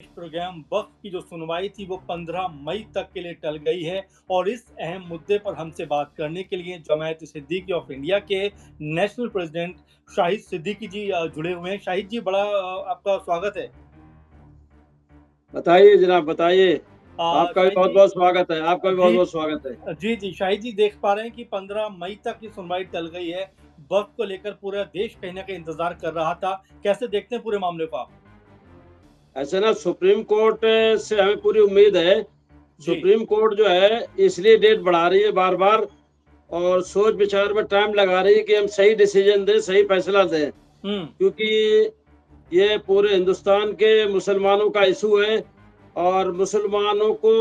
Programme वक्फ की जो सुनवाई थी वो 15 मई तक के लिए टल गई है और इस अहम मुद्दे पर हमसे बात करने के लिए जमायत सिद्दीकी ऑफ इंडिया के नेशनल प्रेसिडेंट शाहिद सिद्दीकी जी जुड़े हुए हैं। शाहिद जी, बड़ा आपका स्वागत है। बताइए जनाब, बताइए। आपका भी शाहिद बहुत जी। बहुत स्वागत है, आपका भी बहुत जी बहुत स्वागत है। जी शाहिद जी, देख पा रहे हैं कि 15 मई तक की सुनवाई टल गई है। वक्फ को लेकर पूरा देश कहीं ना कहीं इंतजार कर रहा था। कैसे देखते हैं पूरे मामले को आप? ऐसे ना सुप्रीम कोर्ट से हमें पूरी उम्मीद है। जी। सुप्रीम कोर्ट जो है इसलिए डेट बढ़ा रही है बार बार, और सोच विचार में टाइम लगा रही है कि हम सही डिसीजन दें, सही फैसला दें। हम्म। क्योंकि ये पूरे हिंदुस्तान के मुसलमानों का इशू है, और मुसलमानों को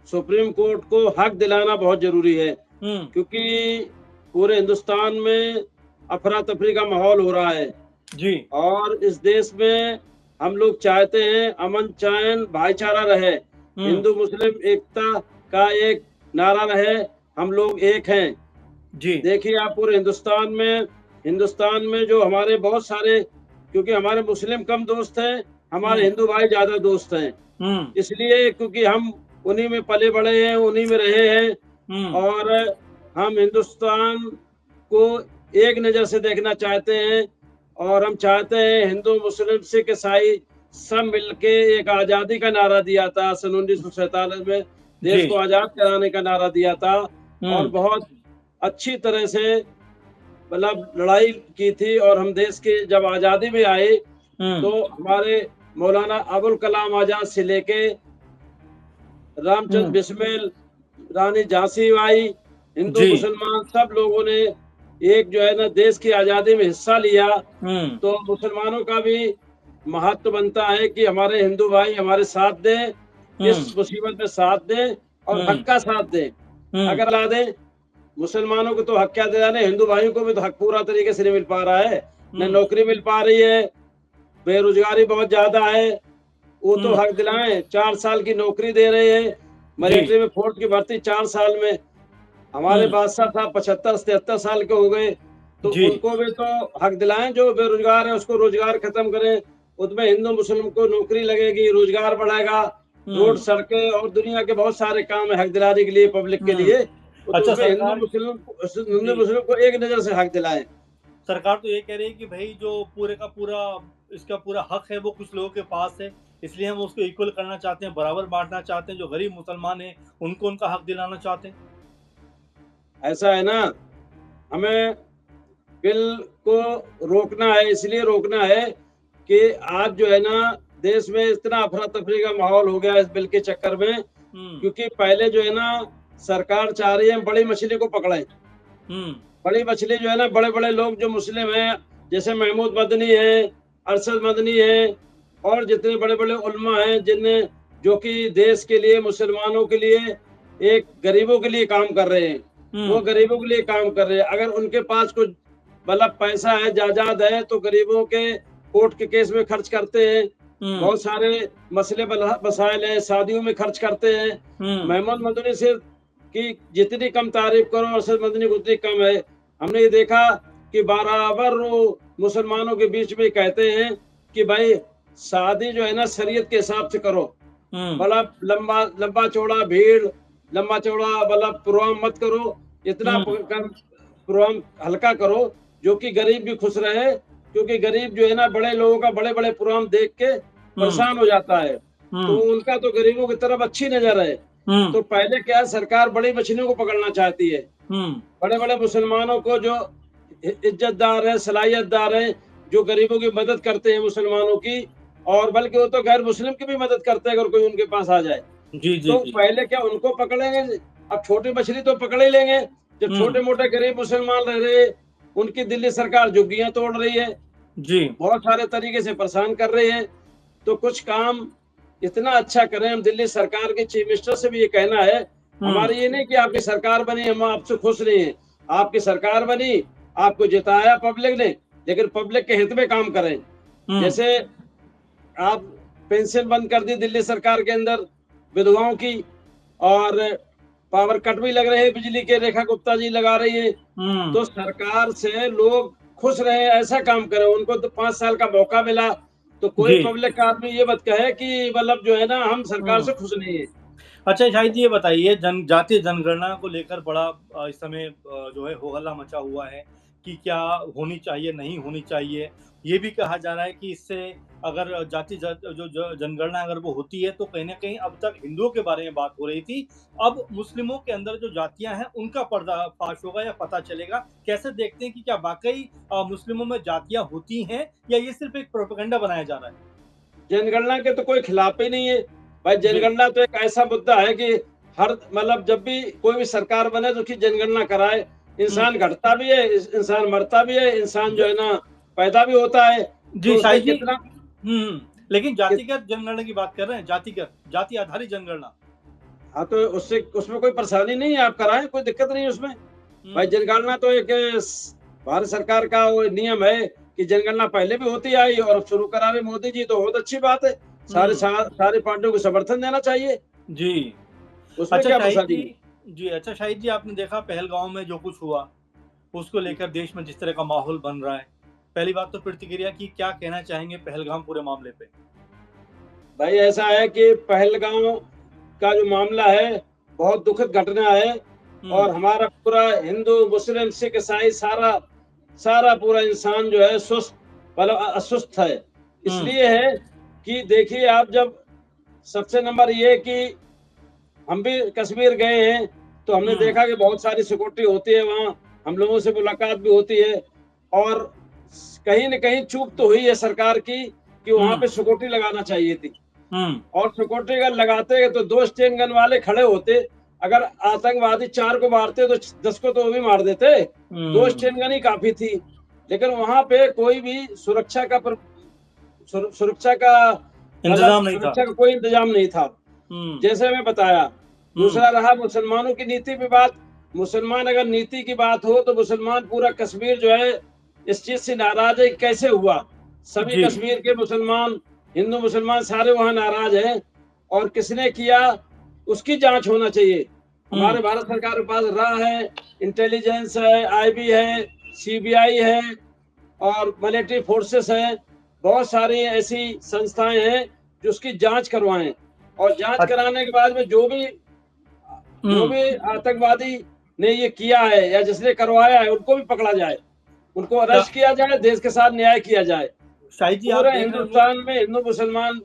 सुप्रीम कोर्ट को हक दिलाना बहुत जरूरी है। हम्म। क्योंकि पूरे हिंदुस्तान में अफरा तफरी का माहौल हो रहा है, जी। और इस देश में हम लोग चाहते हैं अमन चैन भाईचारा रहे, हम्म। हिंदू मुस्लिम एकता का एक नारा रहे, हम लोग एक हैं। जी। देखिए आप पूरे हिंदुस्तान में जो हमारे बहुत सारे, क्योंकि हमारे मुस्लिम कम दोस्त हैं, हमारे हम्म। हिंदू भाई ज्यादा दोस्त हैं। हम्म। इसलिए क्योंकि हम उन्हीं में पले बड़े हैं, उन्हीं में रहे हैं, हम्म। और हम हिंदुस्तान को एक नजर से देखना चाहते हैं। और हम चाहते हैं हिंदू मुस्लिम सिख ईसाई सब मिलके एक आजादी का नारा दिया था सन 1947 में, जी। देश को आजाद कराने का नारा दिया था। और हुँ। बहुत अच्छी तरह से मतलब लड़ाई की थी, और हम देश की जब आजादी में आए हुँ। तो हमारे मौलाना अबुल कलाम आजाद से लेके रामचंद्र हुँ। बिस्मिल, रानी झांसी बाई, हिंदू जी। मुसलमान सब लोगों ने एक जो है ना देश की आजादी में हिस्सा लिया। हुँ। तो मुसलमानों का भी महत्व बनता है कि हमारे हिंदू भाई हमारे साथ दें, इस हुँ। मुसीबत में साथ दें और हुँ। हक का साथ दें। हुँ। अगर ला दें, मुसलमानों को तो हक क्या दिलाने, हिंदू भाइयों को भी तो हक पूरा तरीके से नहीं मिल पा रहा है। न हुँ। नौकरी मिल पा रही है, बेरोजगारी बहुत ज्यादा है। वो तो हुँ। हक दिलाएं, 4 साल की नौकरी दे रहे हैं, जी। मिलिट्री में फोर्स की भर्ती 4 साल में। हमारे हुँ। बादशाह साहब 75 73 साल के हो गए, तो जी। उनको भी तो हक दिलाएं। जो बेरोजगार है उसको रोजगार खत्म करें, उसमें हिंदू मुस्लिम को नौकरी लगेगी, रोजगार बढ़ेगा, रोड हुँ। सड़कें और दुनिया के बहुत सारे काम है हक दिलाने के लिए पब्लिक के हुँ। लिए। तो अच्छा, उसमें सरकार हिंदू जी, मुस्लिम को एक नजर से हक दिलाएं। सरकार तो ये कह रही है कि भई जो पूरे का पूरा इसका पूरा हक है वो कुछ लोगों के पास है, इसलिए हम उसको इक्वल करना चाहते हैं, बराबर बाँटना चाहते हैं, जो गरीब मुसलमान हैं, उनको उनका हक दिलाना चाहते हैं। ऐसा है ना, हमें बिल को रोकना है, इसलिए रोकना है कि आज जो है ना देश में इतना अफरा तफरी का माहौल हो गया इस बिल के चक्कर में। हुँ। क्योंकि पहले जो है ना सरकार चाह रही है हम बड़ी मछली को पकड़ें। हुँ। बड़ी मछली जो है ना, बड़े बड़े लोग जो मुस्लिम हैं, जैसे महमूद मदनी है, अरशद मदनी है, और जितने बड़े बड़े उल्मा हैं जिनने, जो कि देश के लिए मुसलमानों के लिए एक गरीबों के लिए काम कर रहे हैं, वो हुँ। गरीबों के लिए काम कर रहे हैं। अगर उनके पास कुछ मतलब पैसा है, जायदाद है, तो गरीबों के कोर्ट के केस में खर्च करते हैं, हुँ। बहुत सारे मसले मसाइल है, शादियों में खर्च करते हैं। हुँ। महमूद मदनी से कि जितनी कम तारीफ करो अरशद मदनी को उतनी कम है। हमने ये देखा कि बराबर वो मुसलमानों के बीच में कहते हैं कि भाई शादी जो है ना शरीयत के हिसाब से करो, हुँ। मतलब लंबा लंबा चौड़ा भीड़, लंबा चौड़ा मतलब प्रोग्राम मत करो, इतना हुँ। प्रोग्राम हल्का करो जो कि गरीब भी खुश रहे। क्योंकि गरीब जो है ना बड़े लोगों का बड़े बड़े प्रोग्राम देख के हुँ। परेशान हो जाता है, तो हुँ। उनका तो गरीबों की तरफ अच्छी नजर है। हुँ। तो पहले क्या है, सरकार बड़ी मछलियों को पकड़ना चाहती है, हुँ। बड़े बड़े मुसलमानों को जो इज्जतदार है, सलाहियतदार है, जो गरीबों की मदद करते हैं मुसलमानों की, और बल्कि वो तो गैर मुस्लिम की भी मदद करते हैं अगर कोई उनके पास आ जाए। जी, जी, तो जी। पहले क्या उनको पकड़ेंगे, अब छोटी मछली तो पकड़ ही लेंगे। जब हुँ। छोटे मोटे गरीब मुसलमान रह रहे, उनकी दिल्ली सरकार झुग्गियां तोड़ रही है, जी। बहुत सारे तरीके से परेशान कर रही है। तो कुछ काम इतना अच्छा करें। हम दिल्ली सरकार के चीफ मिनिस्टर से भी ये कहना है, हुँ। हमारे ये नहीं कि आपकी सरकार बनी हम आपसे खुश नहीं है, आपकी सरकार बनी, आपको जिताया पब्लिक ने, लेकिन पब्लिक के हित में काम करें। हुँ। जैसे आप पेंशन बंद कर दी दिल्ली सरकार के अंदर विधवाओं की, और पावर कट भी लग रहे हैं बिजली के, रेखा गुप्ता जी लगा रही है। हुँ। तो सरकार से लोग खुश रहे, ऐसा काम करें। उनको तो 5 साल का मौका मिला, तो कोई जी। पब्लिक का आदमी ये मत कहे कि मतलब जो है ना हम सरकार हुँ। से खुश नहीं है। अच्छा शाहिद जी ये बताइए जातीय जनगणना को लेकर बड़ा इस समय जो है हो-हल्ला मचा हुआ है कि क्या होनी चाहिए, नहीं होनी चाहिए। ये भी कहा जा रहा है कि इससे अगर जाति ज जो ज जनगणना अगर वो होती है तो कहीं न कहीं अब तक हिंदुओं के बारे में बात हो रही थी। अब मुस्लिमों के अंदर जो जातियाँ हैं उनका पर्दाफ़ाश होगा या पता चलेगा। कैसे देखते हैं कि क्या वाक़ई मुस्लिमों में जातियाँ होती हैं या ये सिर्फ़ एक प्रोपेगेंडा बनाया जा रहा है? जनगणना के तो कोई खिलाफ ही नहीं है। भाई जी। जनगणना तो एक ऐसा मुद्दा है कि हर मतलब जब भी कोई भी सरकार बने तो उसकी जनगणना कराए। हुँ। इंसान घटता भी है, इंसान मरता भी है, इंसान जो ज है ना पैदा भी होता है। जी, तो उसमें शाहिद जी कितना लेकिन कित जातिगत जनगणना की बात कर रहे हैं, जातिगत, जाति आधारित जनगणना। हाँ, तो उससे उसमें कोई परेशानी नहीं है, आप कराएँ, कोई दिक्कत नहीं है उसमें। भाई हुँ, जनगणना तो एक भारत सरकार का वो नियम है कि जनगणना पहले भी होती आई और अब शुरू करा रहे मोदी जी, तो बहुत अच्छी बात है। हुँ, सारी पार्टियों को समर्थन देना चाहिए, जी। उसमें क्या परेशानी है? अच्छा शाहिद जी आपने देखा पहलगाँव में जो कुछ हुआ, उसको लेकर देश में जिस तरह का माहौल बन रहा है। पहली बात तो प्रतिक्रिया की क्या कहना चाहेंगे पहलगाम पूरे मामले पे? भाई ऐसा है कि पहलगाँव का जो मामला है, बहुत दुखद घटना है हुँ, और हमारा पूरा हिंदू, मुस्लिम, सिख, ईसाई सारा सारा पूरा इंसान जो है सुस्त मतलब अस्वस्थ है। हुँ, इसलिए है कि देखिए आप जब सबसे नंबर ये कि हम भी कश्मीर गए हैं, तो हमने हुँ, देखा कि बहुत सारी सिक्योरिटी होती है वहाँ, हम लोगों से मुलाकात भी होती है और कहीं न कहीं चूक तो हुई है सरकार की कि वहाँ हुँ, पे सिक्योरिटी लगाना चाहिए थी। हुँ, और सिक्योरिटी अगर लगाते तो 2 स्टेन गन वाले खड़े होते। अगर आतंकवादी 4 को मारते तो 10 को तो वो भी मार देते। 2 हुँ। स्टेन गन ही काफ़ी थी। लेकिन वहाँ पे कोई भी सुरक्षा का मतलब इंतज़ाम नहीं था। सुरक्षा का कोई इंतज़ाम नहीं था। हुँ, जैसे मैं बताया। हुँ, दूसरा रहा मुसलमानों की नीति पे बात। मुसलमान अगर नीति की बात हो तो मुसलमान पूरा कश्मीर जो है इस चीज़ से नाराज़ है कि कैसे हुआ? सभी जी। कश्मीर के मुसलमान, हिंदू मुसलमान सारे वहाँ नाराज़ हैं और किसने किया उसकी जाँच होना चाहिए। हुँ, हमारे भारत सरकार के पास रॉ है, इंटेलिजेंस है, आईबी है, सीबीआई है और मिलिट्री फोर्सेस हैं। बहुत सारी ऐसी संस्थाएँ हैं जो उसकी जाँच करवाएँ और जाँच अ, कराने के बाद में जो हुँ। भी आतंकवादी ने ये किया है या जिसने करवाया है उनको भी पकड़ा जाए। उनको श अरेस्ट किया जाए, देश के साथ न्याय किया जाए। शाहिद जी आप पूरे देख रहे होंगे हिंदुस्तान में हिंदू मुसलमान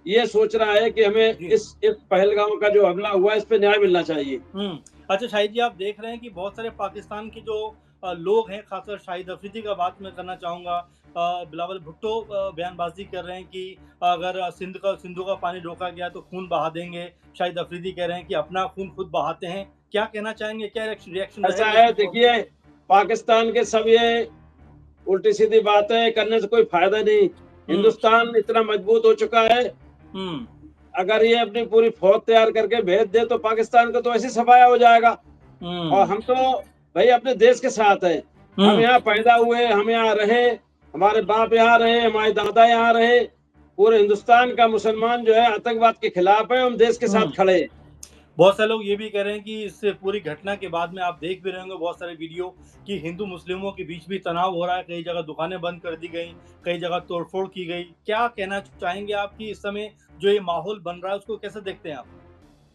ये सोच रहा है कि हमें जी। इस पहलगाम का जो हमला हुआ है इस पे न्याय मिलना चाहिए। हुँ। अच्छा शाहिद जी आप देख रहे हैं कि बहुत सारे पाकिस्तान के जो लोग हैं ख़ासकर शाहिद अफ़रीदी का बात मैं करना चाहूँगा। बिलावल भुट्टो बयानबाज़ी कर रहे हैं कि अगर सिंधु का पानी रोका गया तो खून बहा देंगे। शाहिद अफ़रीदी कह रहे हैं कि अपना खून खुद बहाते हैं। क्या कहना चाहेंगे? क्या रिएक्शन ऐसा रहेगा इस है चीज़ को? देखिए, पाकिस्तान के सब ये उल्टी-सीधी बातें करने से कोई फ़ायदा नहीं। हुँ, हिंदुस्तान इतना मजबूत हो चुका है, हुँ, अगर ये अपनी पूरी फ़ौज तैयार करके भेज दे तो पाकिस्तान का तो ऐसे ही सफाया हो जाएगा। और हुँ, हम तो भई अपने देश के साथ हैं। हम हुँ। यहाँ पैदा हुए, हम यहाँ रहे, हमारे बाप यहाँ रहे, हमारे दादा यहाँ रहे। पूरे हिंदुस्तान का मुसलमान जो है आतंकवाद के खिलाफ है, हम देश के हुँ। साथ खड़े हैं। बहुत सारे लोग ये भी कह रहे हैं कि इस पूरी घटना के बाद में आप देख भी रहे होंगे बहुत सारे वीडियो कि हिंदू मुस्लिमों के बीच भी तनाव हो रहा है, कई जगह दुकानें बंद कर दी गई, कई जगह तोड़फोड़ की गई। क्या कहना चाहेंगे आप कि इस समय जो ये माहौल बन रहा है उसको कैसे देखते हैं आप?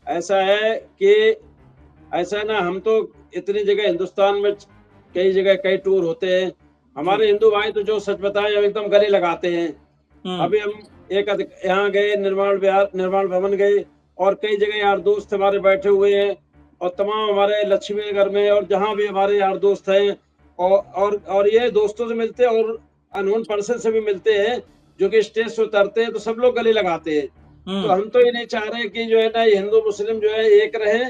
ऐसा है कि ऐसा है ना हम तो इतनी जगह हिंदुस्तान में कई जगह कई टूर होते हैं। जी। हमारे हिंदू भाई तो जो सच बताएँ हम एकदम गले लगाते हैं। हुँ, अभी हम यहाँ गए निर्माण भवन गए और कई जगह यार दोस्त हमारे बैठे हुए हैं और तमाम हमारे लक्ष्मी नगर में और जहाँ भी हमारे यार दोस्त हैं और ये दोस्तों से मिलते हैं और अननोन पर्सन से भी मिलते हैं जो कि स्टेज से उतरते हैं तो सब लोग गले लगाते हैं। तो हुँ, हम तो ये नहीं चाह रहे कि जो है ना ये हिंदू मुस्लिम जो है एक रहे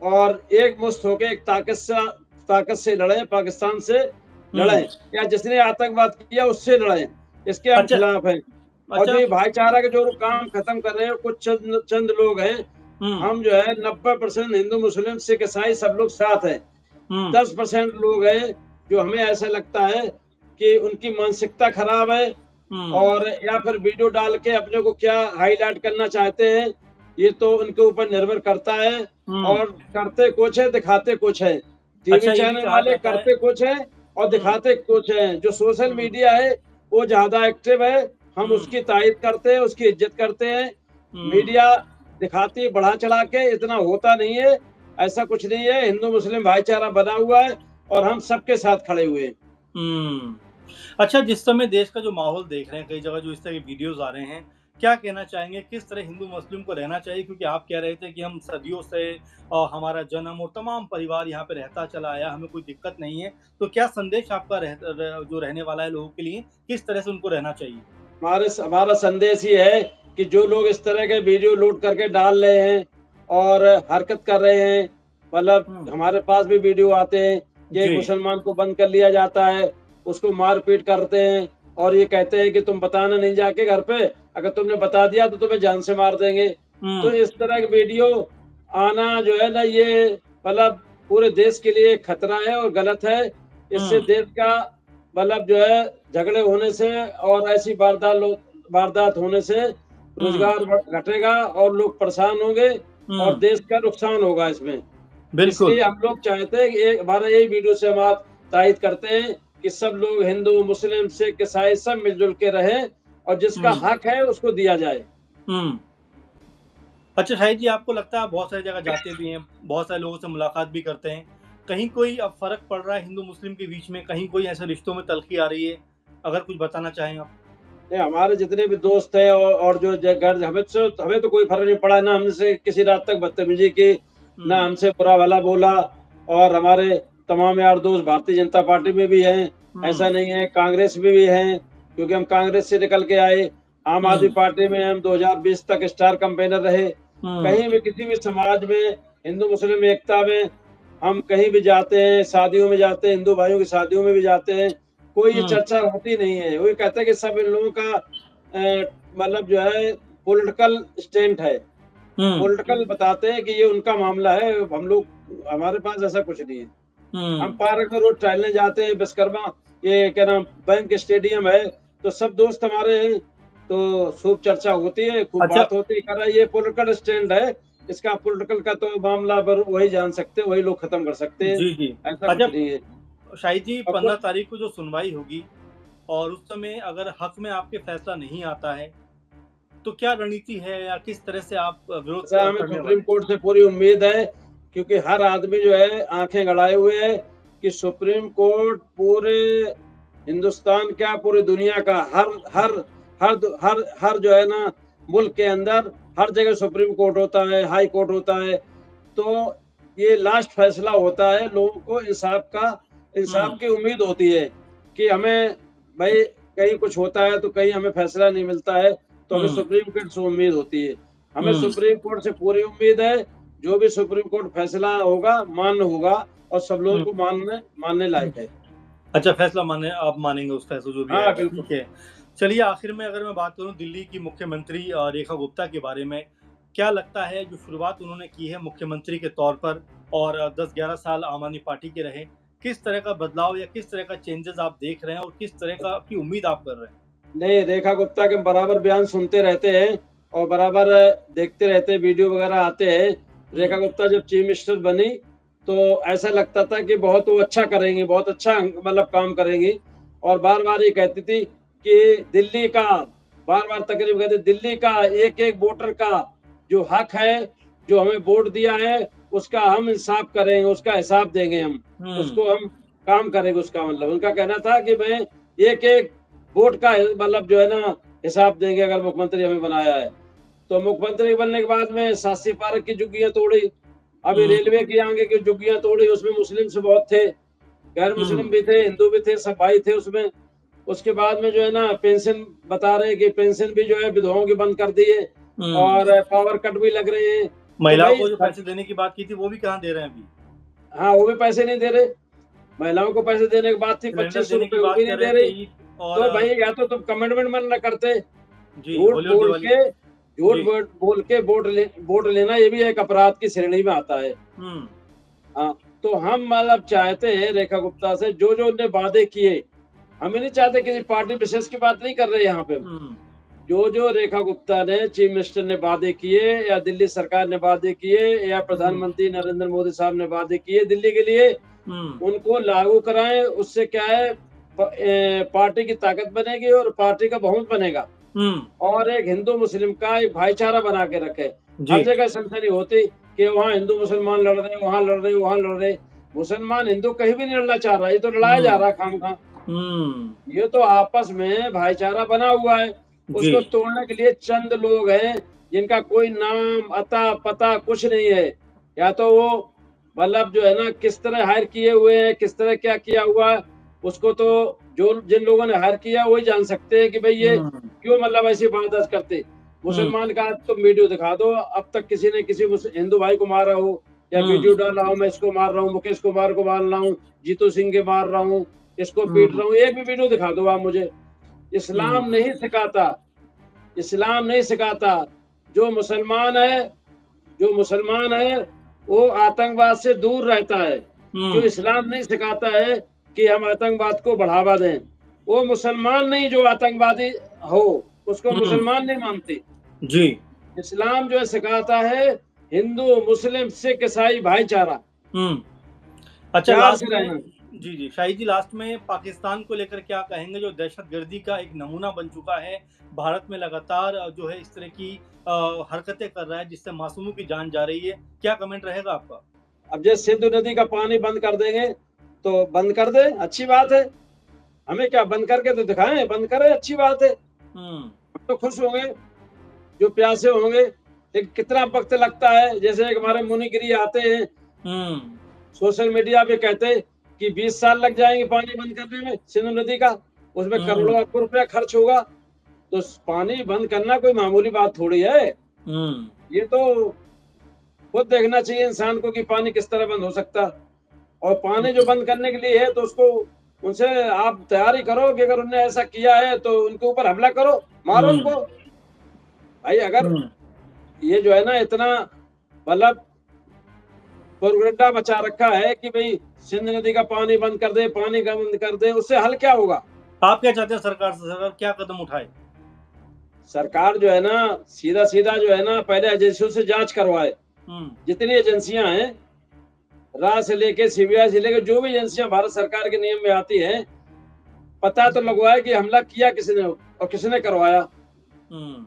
और एकमुश्त होके एक ताकत से लड़े, पाकिस्तान से हुँ। लड़ें या जिसने आतंकवाद किया उससे लड़ें। इसके हम अच्छा खिलाफ हैं। और जो अच्छा ये भाईचारा के जो काम खत्म कर रहे हैं कुछ चंद चंद लोग हैं। हुँ, हम जो है 90% हिंदू मुस्लिम सिख ईसाई सब लोग साथ हैं। हुँ, 10% लोग हैं जो हमें ऐसा लगता है कि उनकी मानसिकता खराब है हुँ, और या फिर वीडियो डाल के अपने को क्या हाईलाइट करना चाहते हैं, ये तो उनके ऊपर निर्भर करता है हुँ। और करते कुछ है, दिखाते कुछ है। टीवी अच्छा ये भी चैनल कहा वाले जाता है करते कुछ हैं और हुँ, दिखाते कुछ हैं। जो सोशल हुँ, मीडिया है, वो ज़्यादा एक्टिव है हम उसकी तारीफ करते हैं, उसकी इज्जत करते हैं। हम्म, मीडिया दिखाती है बढ़ा चढ़ा के, इतना होता नहीं है, ऐसा कुछ नहीं है। हिंदू मुस्लिम भाईचारा बना हुआ है और हम सबके साथ खड़े हुए हैं। हम्म। अच्छा, जिस समय देश का जो माहौल देख रहे हैं, कई जगह जो इस तरह के वीडियोज़ आ रहे हैं, क्या कहना चाहेंगे किस तरह हिंदू-मुस्लिम को रहना चाहिए? क्योंकि आप कह रहे थे कि हम सदियों से हमारा जन्म और तमाम परिवार यहाँ पे रहता चला आया, हमें कोई दिक्कत नहीं है। तो क्या संदेश आपका जो रहने वाला है लोगों के लिए, किस तरह से उनको रहना चाहिए? हमारा संदेश ये है कि जो लोग इस तरह के वीडियो लोड करके डाल रहे हैं और हरकत कर रहे हैं, मतलब हुँ, हमारे पास भी वीडियो आते हैं कि एक जी। मुसलमान को बंद कर लिया जाता है, उसको मार-पीट करते हैं और ये कहते हैं कि तुम बताना नहीं जाके घर पे, अगर तुमने बता दिया तो तुम्हें जान से मार देंगे। तो हुँ, इस तरह के वीडियो आना जो है ना, ये मतलब पूरे देश के लिए खतरा है और गलत है। इससे हुँ, देश का मतलब जो है झगड़े होने से और ऐसी वारदात होने से हुँ, रोजगार घटेगा और लोग परेशान होंगे और हुँ, देश का नुकसान होगा इसमें। बिल्कुल। इसलिए हम लोग चाहते हैं कि हमारा यही वीडियो से हम आप तायद करते हैं कि सब लोग हिंदू, मुस्लिम, सिख, ईसाई सब मिलजुल के रहें और जिसका हुँ, हक है उसको दिया जाए। हुँ। अच्छा शाहिद जी, आपको लगता है आप बहुत सारी जगह जाते भी हैं, बहुत सारे लोगों से मुलाकात भी करते हैं। कहीं कोई अब फ़र्क पड़ रहा है हिंदू-मुस्लिम के बीच में? कहीं कोई ऐसे रिश्तों में तल्ख़ी आ रही है? अगर कुछ बताना चाहें आप? नहीं, हमारे जितने भी दोस्त हैं और जो घर हमें तो कोई फर्क नहीं पड़ा, ना हमसे किसी रात तक बदतमीजी की, ना हुँ, हमसे बुरा भला बोला। और हमारे तमाम यार दोस्त भारतीय जनता पार्टी में भी हैं, हुँ, ऐसा नहीं है, कांग्रेस में भी हैं, क्योंकि हम कांग्रेस से निकल के आए। आम आदमी हुँ, पार्टी में हम 2020 तक स्टार कैंपेनर रहे। हुँ, कहीं भी किसी भी समाज में, हिंदू मुस्लिम एकता में हम कहीं भी जाते हैं, शादियों में जाते हैं, हिंदू भाइयों की शादियों में भी जाते हैं, कोई ये हुँ, चर्चा होती नहीं है। वो ये कहते हैं कि सब इन लोगों का मतलब जो है पॉलिटिकल स्टैंड है। हुँ, पॉलिटिकल बताते हैं कि ये उनका मामला है, हम लोग हमारे पास ऐसा कुछ नहीं है। हम हुँ। पार्क में रोज़ टहलने जाते हैं, विश्वकर्मा ये क्या नाम बैंक स्टेडियम है, तो सब दोस्त हमारे हैं, तो खूब चर्चा होती है, खूब अच्छा बात होती है, कह रहा है ये पॉलिटिकल स्टैंड है, इसका पॉलिटिकल का तो मामला बर वही जान सकते हैं, वही लोग खत्म कर सकते हैं, जी, जी। ऐसा अच्छा कुछ नहीं है। शाहिद जी, और 15 कुछ तारीख को जो सुनवाई होगी और उस समय अगर हक में आपके फैसला नहीं आता है, तो क्या रणनीति है या किस तरह से आप विरोध ऐसा हमें करने सुप्रीम वाले हैं? कोर्ट से पूरी उम्मीद है, क्योंकि हर आदमी जो है आंखें गड़ाए हुए है कि सुप्रीम कोर्ट पूरे हिंदुस्तान क्या पूरी दुनिया का हर जो है ना मुल्क के अंदर हर जगह सुप्रीम कोर्ट होता है, हाई कोर्ट होता है। तो ये लास्ट फैसला होता है, लोगों को हुँ, इंसाफ की उम्मीद होती है कि हमें भाई कहीं कुछ होता है तो कहीं हमें फैसला नहीं मिलता है, तो हमें हुँ, सुप्रीम कोर्ट से उम्मीद होती है। हमें हुँ। सुप्रीम कोर्ट से पूरी उम्मीद है, जो भी सुप्रीम कोर्ट फैसला होगा, मान्य होगा और सब लोगों हुँ। को मानने लायक है। अच्छा फैसला आप मानेंगे उस फैसला जो भी हाँ, आएगा, बिल्कुल। ठीक है। चलिए आखिर में अगर मैं बात करूँ दिल्ली की मुख्यमंत्री रेखा गुप्ता के बारे में, क्या लगता है जो शुरुआत उन्होंने की है मुख्यमंत्री के तौर पर और 10-11 साल आम आदमी पार्टी के रहे, किस तरह का बदलाव या किस तरह का चेंजेज़ आप देख रहे हैं और किस तरह का की उम्मीद आप कर रहे हैं? नहीं, रेखा गुप्ता के बराबर बयान सुनते रहते हैं और बराबर देखते रहते हैं, वीडियो वगैरह आते हैं। रेखा हुँ, गुप्ता जब चीफ मिनिस्टर बनी, तो ऐसा लगता था कि बहुत वो अच्छा करेंगी, बहुत अच्छा मतलब काम करेंगी और बार-बार ये कहती थी कि दिल्ली का बार-बार तकरीब कहती दिल्ली का एक-एक वोटर का जो हक है, जो हमें वोट दिया है, उसका हम इंसाफ करेंगे, उसका हिसाब देंगे हम। हुँ, उसको हम काम करेंगे उसका मतलब। उनका कहना था कि मैं एक-एक वोट का मतलब जो है ना हिसाब देंगे अगर मुख्यमंत्री हमें बनाया है। तो मुख्यमंत्री बनने के बाद में शास्त्री पार्क की झुग्गियाँ तोड़ी, अभी हुँ, रेलवे की आगे की झुग्गियाँ तोड़ी, उसमें मुस्लिम्स बहुत थे, गैर मुस्लिम हुँ, भी थे, हिंदू भी थे, सब भाई थे उसमें। उसके बाद में जो है ना पेंशन बता रहे हैं कि पेंशन भी जो है विधवाओं की बंद कर दी है हुँ। और पावर कट भी लग रहे हैं। तो महिलाओं भाई को जो सब पैसे देने की बात की थी, वो भी कहाँ दे रहे हैं अभी? हाँ, वो भी पैसे नहीं दे रहे। महिलाओं को पैसे देने की बात थी सिलेंडर देने की ₹2500 वो भी बात नहीं कर रहे दे रही। थे ईद और तो भाई या तो तुम कमिटमेंट मन ना करते, जी, झूठ होली और बोल दिवाली के झूठ जी। बोल के वोट लेना ये भी एक अपराध की श्रेणी में आता है। हुँ, हाँ, तो हम मतलब चाहते हैं रेखा गुप्ता से जो-जो उन्होंने वादे किए, हम ये नहीं चाहते किसी पार्टी विशेष की बात नहीं कर रहे यहाँ पे हम। हुँ, जो-जो रेखा गुप्ता ने चीफ मिनिस्टर ने वादे किए या दिल्ली सरकार ने वादे किए या हुँ, प्रधानमंत्री नरेंद्र मोदी साहब ने वादे किए दिल्ली के लिए, हुँ, उनको लागू कराएँ। उससे क्या है पार्टी की ताकत बनेगी और पार्टी का बहुमत बनेगा। और एक हिंदू मुस्लिम का एक भाईचारा बना के रखे। हर जी। जगह सनसनी होती कि वहाँ हिंदू मुसलमान लड़ रहे हैं, वहाँ लड़ रहे हैं, वहाँ लड़ रहे हैं। मुसलमान हिंदू कहीं भी नहीं लड़ना चाह रहा, ये तो लड़ाया जा हुँ, रहा है खामखा। हुँ, ये तो आपस में भाईचारा बना हुआ है, जी। उसको तोड़ने के लिए चंद लोग हैं जिनका कोई नाम अता पता कुछ नहीं है। या तो वो मतलब जो है ना किस तरह हायर किए हुए हैं, किस तरह क्या किया हुआ है, उसको तो जो जिन लोगों ने हायर किया वही जान सकते हैं कि भाई ये हुँ, क्यों मतलब ऐसी बात करते। हुँ, मुसलमान का तुम वीडियो दिखा दो, अब तक किसी ने किसी हिंदू भाई को मारा हो या हुँ, वीडियो डाला हो, मैं इसको मार रहा हूँ, मुकेश कुमार को मार रहा हूँ, जीतू सिंह के मार रहा हूँ, इसको पीट हुँ, रहा हूँ, एक भी वीडियो दिखा दो आप मुझे। हुँ, इस्लाम नहीं सिखाता, इस्लाम नहीं सिखाता। जो मुसलमान है, जो मुसलमान है, वो आतंकवाद से दूर रहता है। जो हुँ, इस्लाम नहीं सिखाता है कि हम आतंकवाद को बढ़ावा दें। वो मुसलमान नहीं जो आतंकवादी हो, उसको हुँ, मुसलमान नहीं मानते। जी। इस्लाम जो है सिखाता है हिंदू, मुस्लिम, सिख, ईसाई भाईचारा, हुँ। अच्छा प्यार लास्ट से में रहना। जी, जी। शाहिद जी लास्ट में पाकिस्तान को लेकर क्या कहेंगे जो दहशतगर्दी का एक नमूना बन चुका है, भारत में लगातार जो है इस तरह की हरकतें कर रहा है जिससे मासूमों की जान जा रही है, क्या कमेंट रहेगा आपका? अब जैसे सिंधु नदी का पानी बंद कर देंगे, तो बंद कर दे, अच्छी बात है। हमें क्या बंद करके तो दिखाएं, बंद करें, अच्छी बात है। हुँ, हम तो खुश होंगे, जो प्यासे होंगे। लेकिन कितना वक्त लगता है, जैसे एक हमारे मुनिगिरी आते हैं हुँ, सोशल मीडिया पे, कहते हैं कि 20 साल लग जाएंगे पानी बंद करने में सिंधु नदी का, उसमें हुँ, करोड़ों अरबों रुपया खर्च होगा। तो पानी बंद करना कोई मामूली बात थोड़ी है। हुँ, ये तो खुद देखना चाहिए इंसान को कि पानी किस तरह बंद हो सकता। और पानी जो बंद करने के लिए है तो उसको उनसे आप तैयारी करो कि अगर उनने ऐसा किया है तो उनके ऊपर हमला करो, मारो हुँ, उनको। भाई अगर हुँ, ये जो है ना इतना मतलब प्रोपेगेंडा मचा रखा है कि भाई सिंध नदी का पानी बंद कर दे, पानी का बंद कर दे, उससे हल क्या होगा? आप क्या चाहते हैं सरकार से? सरकार क्या कदम उठाए? सरकार जो है ना सीधा सीधा जो है ना पहले एजेंसियों से जांच करवाए। हुँ, जितनी एजेंसियां हैं, रा से लेके सीबीआई से लेके जो भी एजेंसियां भारत सरकार के नियम में आती हैं, पता तो लगवाए कि हमला किया किसने और किसने करवाया। हुँ,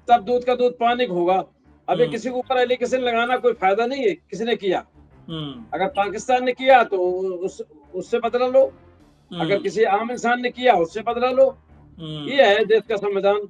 तब दूध का दूध पानी को होगा। अभी हुँ, किसी के ऊपर एलिगेशन लगाना कोई फायदा नहीं है, किसने किया। हुँ, अगर पाकिस्तान ने किया तो उससे बदला लो, अगर हुँ, किसी आम इंसान ने किया उससे बदला लो। हुँ। ये है देश का संविधान।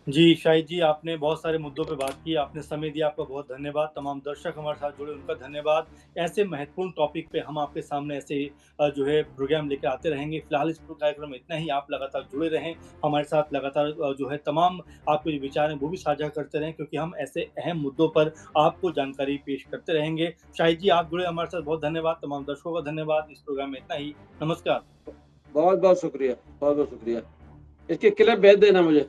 जी, शाहिद जी आपने बहुत सारे मुद्दों पे बात की, आपने समय दिया, आपका बहुत धन्यवाद। तमाम दर्शक हमारे साथ जुड़े उनका धन्यवाद। ऐसे महत्वपूर्ण टॉपिक पे हम आपके सामने ऐसे जो है प्रोग्राम लेके आते रहेंगे। फिलहाल इस कार्यक्रम में इतना ही, आप लगातार जुड़े रहें, हमारे साथ लगातार जो है तमाम आपके जो विचार हैं वो भी साझा करते रहें क्योंकि हम ऐसे अहम मुद्दों पर आपको जानकारी पेश करते रहेंगे। शाहिद जी आप जुड़े हमारे साथ बहुत धन्यवाद, तमाम दर्शकों का धन्यवाद। इस प्रोग्राम में इतना ही, नमस्कार। बहुत बहुत शुक्रिया, बहुत बहुत शुक्रिया। इसकी क्लिप भेज देना मुझे।